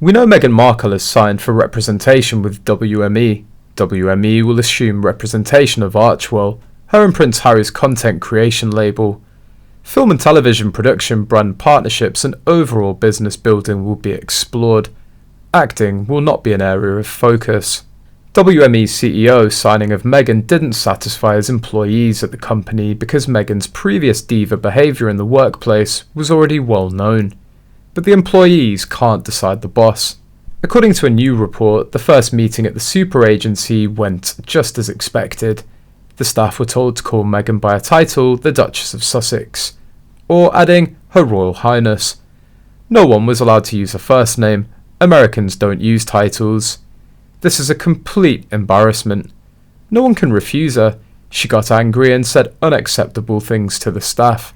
We know Meghan Markle has signed for representation with WME. WME will assume representation of Archewell, her and Prince Harry's content creation label. Film and television production, brand partnerships and overall business building will be explored. Acting will not be an area of focus. WME's CEO signing of Meghan didn't satisfy his employees at the company because Meghan's previous diva behaviour in the workplace was already well known. But the employees can't decide the boss. According to a new report, the first meeting at the super agency went just as expected. The staff were told to call Meghan by a title, the Duchess of Sussex, or adding Her Royal Highness. No one was allowed to use her first name. Americans don't use titles. This is a complete embarrassment. No one can refuse her. She got angry and said unacceptable things to the staff.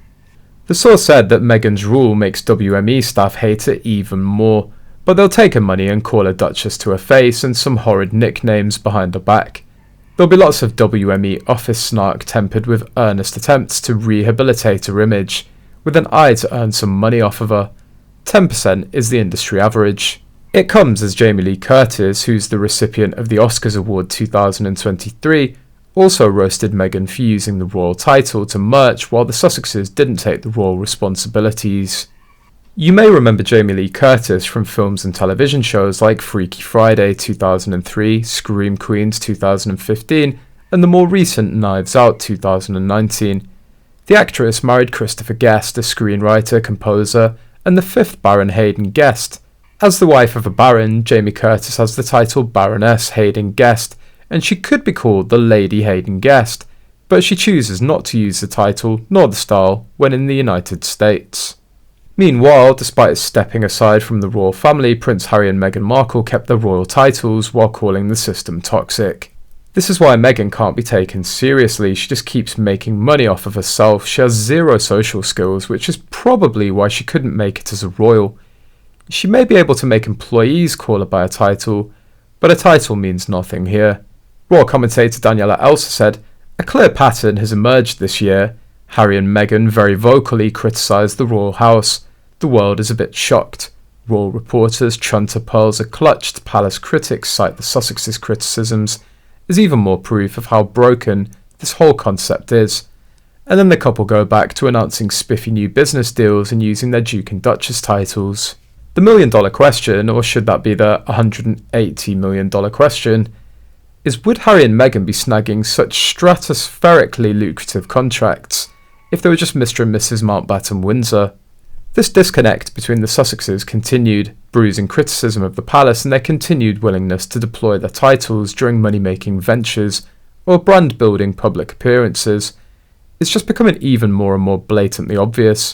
The source said that Meghan's rule makes WME staff hate her even more, but they'll take her money and call her Duchess to her face and some horrid nicknames behind her back. There'll be lots of WME office snark tempered with earnest attempts to rehabilitate her image, with an eye to earn some money off of her. 10% is the industry average. It comes as Jamie Lee Curtis, who's the recipient of the Oscars Award 2023, also roasted Meghan for using the royal title to merch while the Sussexes didn't take the royal responsibilities. You may remember Jamie Lee Curtis from films and television shows like Freaky Friday 2003, Scream Queens 2015, and the more recent Knives Out 2019. The actress married Christopher Guest, a screenwriter, composer, and the fifth Baron Hayden Guest. As the wife of a baron, Jamie Curtis has the title Baroness Hayden Guest, and she could be called the Lady Hayden Guest, but she chooses not to use the title nor the style when in the United States. Meanwhile, despite stepping aside from the royal family, Prince Harry and Meghan Markle kept their royal titles while calling the system toxic. This is why Meghan can't be taken seriously. She just keeps making money off of herself. She has zero social skills, which is probably why she couldn't make it as a royal. She may be able to make employees call her by a title, but a title means nothing here. Royal commentator Daniela Elsa said, "A clear pattern has emerged this year. Harry and Meghan very vocally criticised the royal house. The world is a bit shocked. Royal reporters Chunter pearls are clutched. Palace critics cite the Sussexes' criticisms as even more proof of how broken this whole concept is." And then the couple go back to announcing spiffy new business deals and using their Duke and Duchess titles. The million-dollar question, or should that be the $180 million question, is would Harry and Meghan be snagging such stratospherically lucrative contracts if they were just Mr. and Mrs. Mountbatten Windsor? This disconnect between the Sussexes continued, bruising criticism of the palace and their continued willingness to deploy their titles during money-making ventures or brand-building public appearances. It's just becoming even more and more blatantly obvious.